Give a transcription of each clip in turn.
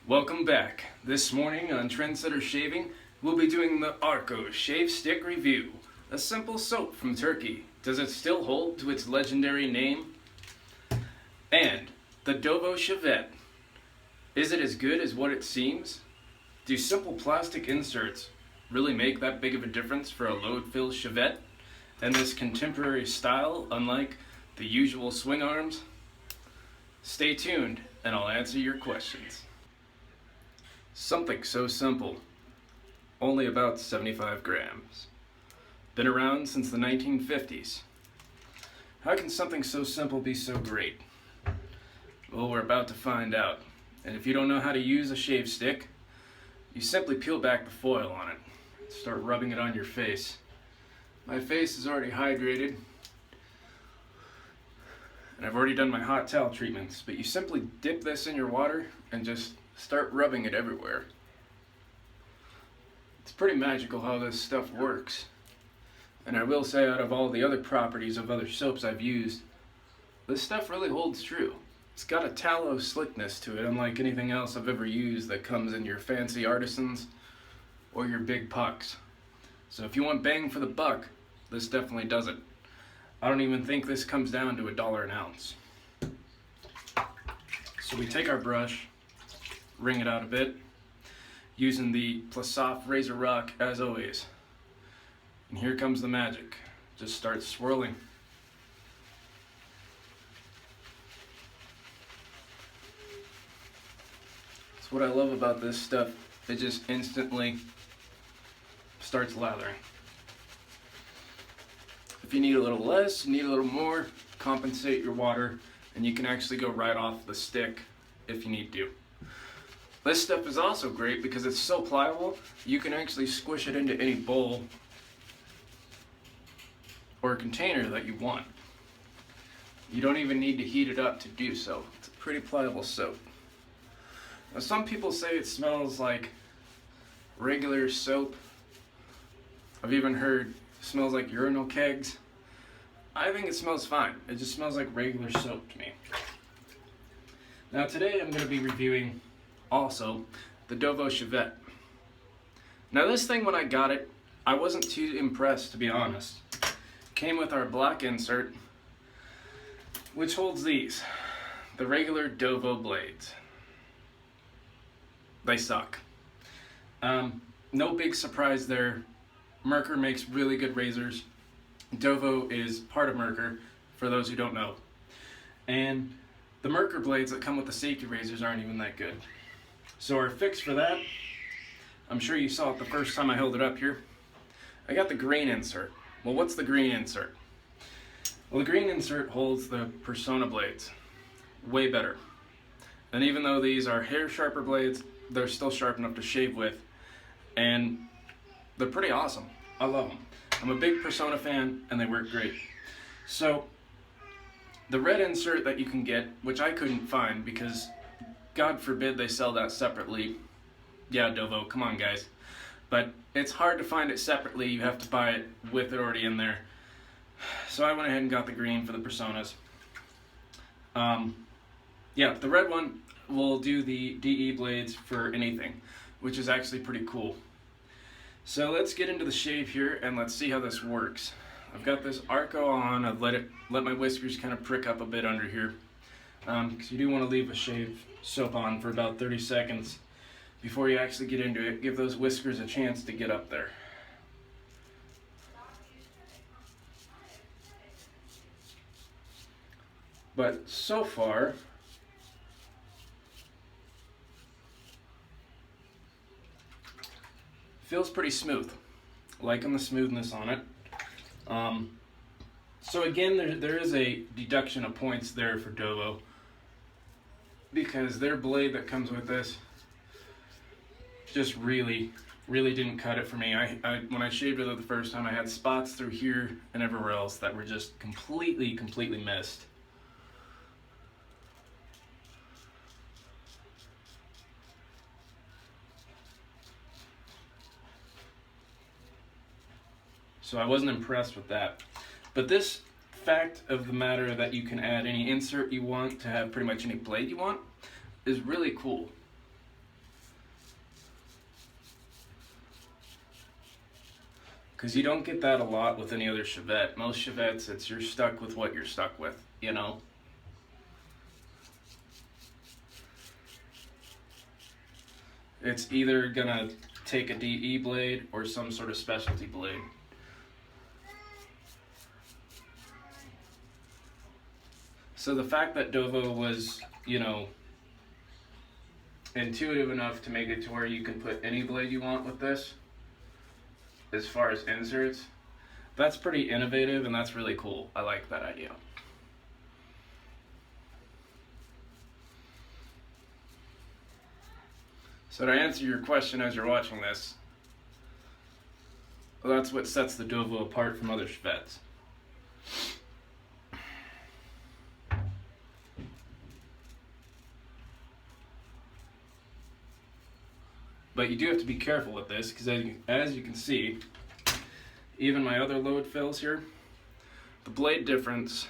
Welcome back. This morning on Trendsetter Shaving, we'll be doing the Arko Shave Stick Review. A simple soap from Turkey. Does it still hold to its legendary name? And the Dovo Shavette. Is it as good as what it seems? Do simple plastic inserts really make that big of a difference for a load-filled shavette? And this contemporary style, unlike the usual swing arms? Stay tuned and I'll answer your questions. Something so simple, only about 75 grams. Been around since the 1950s. How can something so simple be so great? Well, we're about to find out. And if you don't know how to use a shave stick, you simply peel back the foil on it. Start rubbing it on your face. My face is already hydrated, and I've already done my hot towel treatments, but you simply dip this in your water and just start rubbing it everywhere. It's pretty magical how this stuff works. And I will say, out of all the other properties of other soaps I've used, this stuff really holds true. It's got a tallow slickness to it, unlike anything else I've ever used that comes in your fancy artisans or your big pucks. So if you want bang for the buck, this definitely does it. I don't even think this comes down to $1 an ounce. So we take our brush, wring it out a bit, using the Plassoft Razor Rock as always. And here comes the magic. Just start swirling. That's what I love about this stuff. It just instantly starts lathering. If you need a little less, you need a little more, compensate your water, and you can actually go right off the stick if you need to. This stuff is also great because it's so pliable, you can actually squish it into any bowl or container that you want. You don't even need to heat it up to do so. It's a pretty pliable soap. Now, some people say it smells like regular soap. I've even heard it smells like urinal kegs. I think it smells fine. It just smells like regular soap to me. Now today I'm going to be reviewing also the Dovo Shavette. Now this thing, when I got it, I wasn't too impressed, to be honest. Came with our black insert, which holds these, the regular Dovo blades. They suck. No big surprise there. Merkur makes really good razors. Dovo is part of Merkur, for those who don't know. And the Merkur blades that come with the safety razors aren't even that good. So our fix for that, I'm sure you saw it the first time I held it up here. I got the green insert. Well, what's the green insert? Well, the green insert holds the Persona blades. Way better. And even though these are hair sharper blades, they're still sharp enough to shave with. And they're pretty awesome. I love them. I'm a big Persona fan, and they work great. So, the red insert that you can get, which I couldn't find because God forbid they sell that separately. Yeah, Dovo, come on guys. But it's hard to find it separately. You have to buy it with it already in there. So I went ahead and got the green for the Personas. Yeah, the red one will do the DE blades for anything, which is actually pretty cool. So let's get into the shave here and let's see how this works. I've got this Arko on. I've let my whiskers kind of prick up a bit under here, because you do want to leave a shave soap on for about 30 seconds before you actually get into it. Give those whiskers a chance to get up there. But so far, feels pretty smooth. Liking the smoothness on it. So again, there is a deduction of points there for Dovo, because their blade that comes with this just really didn't cut it for me. When I shaved it the first time, I had spots through here and everywhere else that were just completely missed. So I wasn't impressed with that. But this fact of the matter that you can add any insert you want to have pretty much any blade you want is really cool. because you don't get that a lot with any other Shavette. Most Shavettes, it's you're stuck with what you're stuck with, you know. It's either gonna take a DE blade or some sort of specialty blade. So the fact that Dovo was, you know, intuitive enough to make it to where you can put any blade you want with this, as far as inserts, that's pretty innovative and that's really cool. I like that idea. So to answer your question as you're watching this, well, that's what sets the Dovo apart from other Shavettes. But you do have to be careful with this, because as you can see, even my other load fills here, the blade difference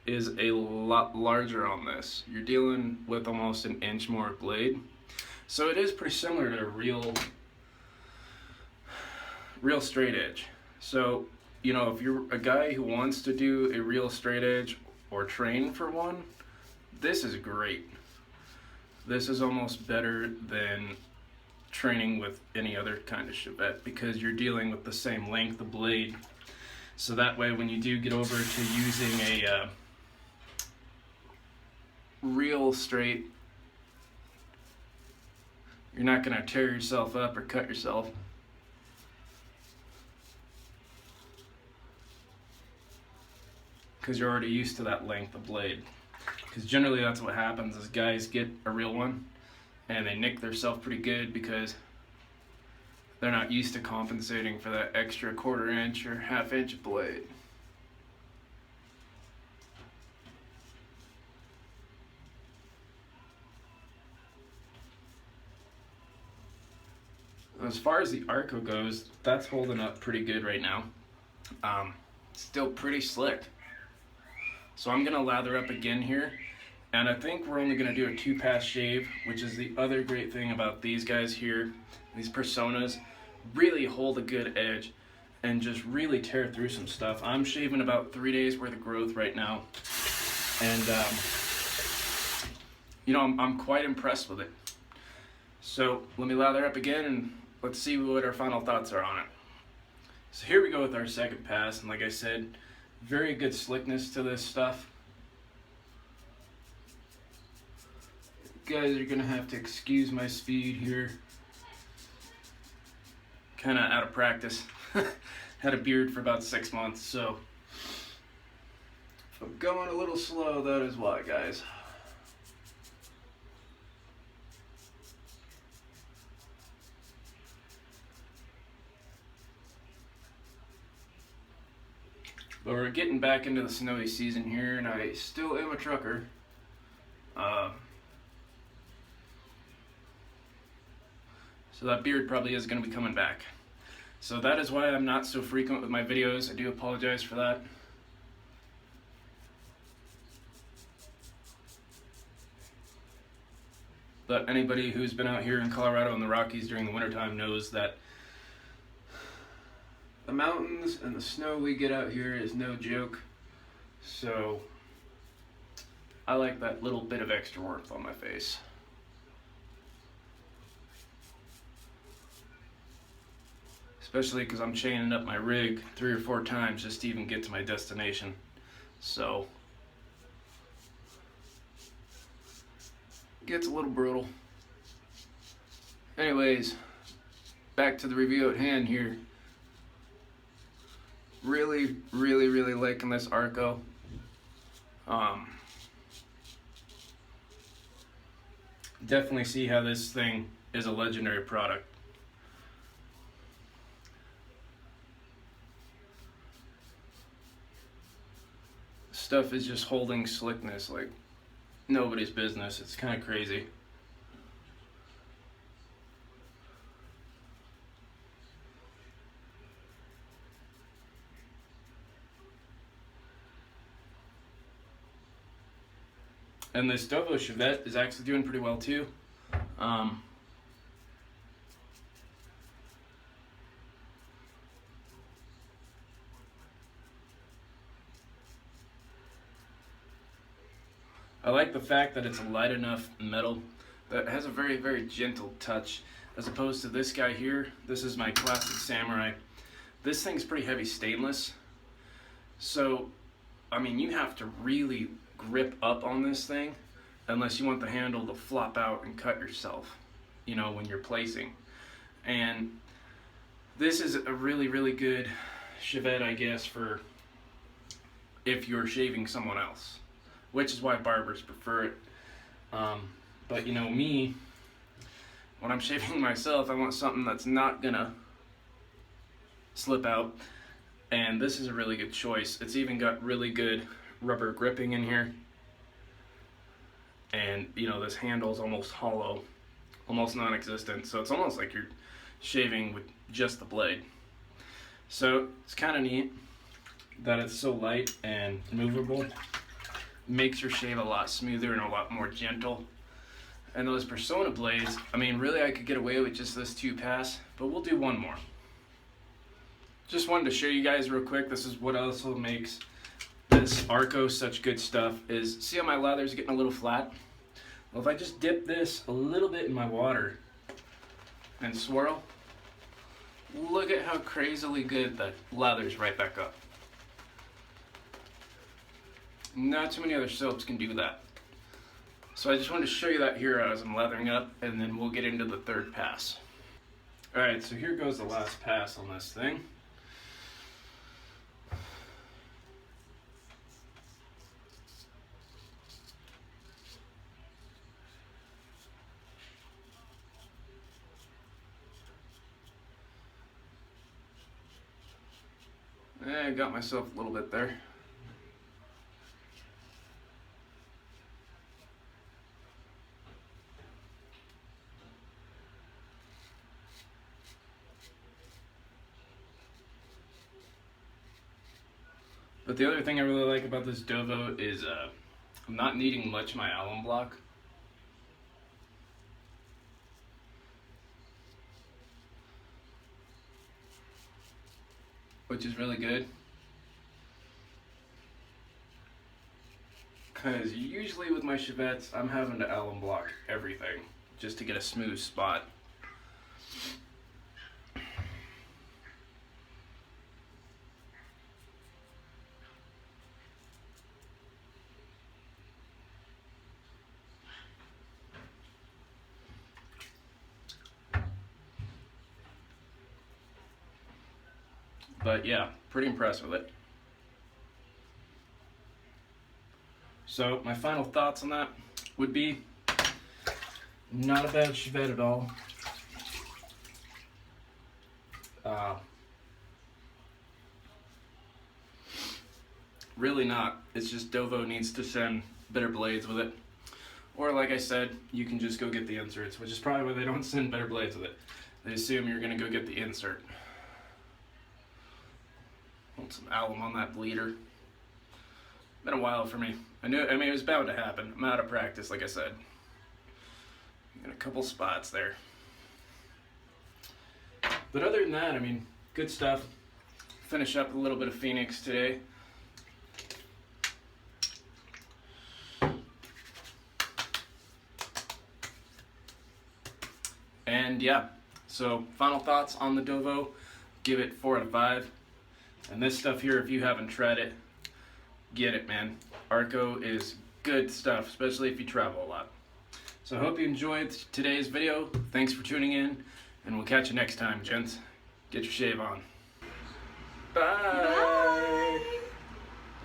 is a lot larger on this. You're dealing with almost an inch more blade. So it is pretty similar to a real straight edge. So, you know, if you're a guy who wants to do a real straight edge or train for one, this is great. This is almost better than training with any other kind of Shavette, because you're dealing with the same length of blade. So that way when you do get over to using a real straight, you're not going to tear yourself up or cut yourself. Because you're already used to that length of blade. Because generally that's what happens is guys get a real one and they nick themselves pretty good because they're not used to compensating for that extra 1/4 inch or 1/2 inch of blade. As far as the Arko goes, that's holding up pretty good right now. Still pretty slick. So I'm gonna lather up again here, and I think we're only gonna do a 2-pass shave, which is the other great thing about these guys here. These Personas really hold a good edge and just really tear through some stuff. I'm shaving about 3 days worth of growth right now, and you know, I'm quite impressed with it. So let me lather up again and let's see what our final thoughts are on it. So here we go with our second pass, and like I said, very good slickness to this stuff. You guys are gonna have to excuse my speed here. Kinda out of practice. Had a beard for about 6 months, so if I'm going a little slow, that is why, guys. But we're getting back into the snowy season here, and I still am a trucker. So that beard probably is going to be coming back. So that is why I'm not so frequent with my videos. I do apologize for that. But anybody who's been out here in Colorado and the Rockies during the wintertime knows that the mountains and the snow we get out here is no joke. So I like that little bit of extra warmth on my face. Especially because I'm chaining up my rig 3 or 4 times just to even get to my destination. So it gets a little brutal. Anyways, back to the review at hand here. Really liking this Arko. Definitely see how this thing is a legendary product. Stuff is just holding slickness like nobody's business. It's kind of crazy. And this Dovo Shavette is actually doing pretty well too. I like the fact that it's a light enough metal that has a very, very gentle touch, as opposed to this guy here. This is my classic samurai. This thing's pretty heavy stainless, so I mean you have to really grip up on this thing unless you want the handle to flop out and cut yourself, you know, when you're placing. And this is a really, really good Shavette, I guess, for if you're shaving someone else, which is why barbers prefer it. But you know me, when I'm shaving myself, I want something that's not gonna slip out, and this is a really good choice. It's even got really good rubber gripping in here, and you know this handle is almost hollow, almost non-existent, so it's almost like you're shaving with just the blade. So it's kind of neat that it's so light and movable. Makes your shave a lot smoother and a lot more gentle. And those Persona blades, I mean really I could get away with just this 2-pass, but we'll do one more. Just wanted to show you guys real quick, this is what also makes this Arko such good stuff, is see how my lather's getting a little flat? Well, if I just dip this a little bit in my water and swirl, look at how crazily good the lather's right back up. Not too many other soaps can do that. So I just wanted to show you that here as I'm lathering up, and then we'll get into the third pass. Alright, so here goes the last pass on this thing. I got myself a little bit there. But the other thing I really like about this Dovo is I'm not needing much of my alum block. Which is really good. Because usually with my Shavettes, I'm having to alum block everything just to get a smooth spot. But yeah, pretty impressed with it. So my final thoughts on that would be not a bad Shavette at all. Really not. It's just Dovo needs to send better blades with it. Or like I said, you can just go get the inserts, which is probably why they don't send better blades with it. They assume you're going to go get the insert. Want some alum on that bleeder. Been a while for me. I mean it was bound to happen. I'm out of practice, like I said. Got a couple spots there. But other than that, I mean, good stuff. Finish up a little bit of Phoenix today. And yeah, so final thoughts on the Dovo, give it 4 out of 5. And this stuff here, if you haven't tried it, get it, man. Arko is good stuff, especially if you travel a lot. So I hope you enjoyed today's video. Thanks for tuning in, and we'll catch you next time, gents. Get your shave on. Bye! Bye.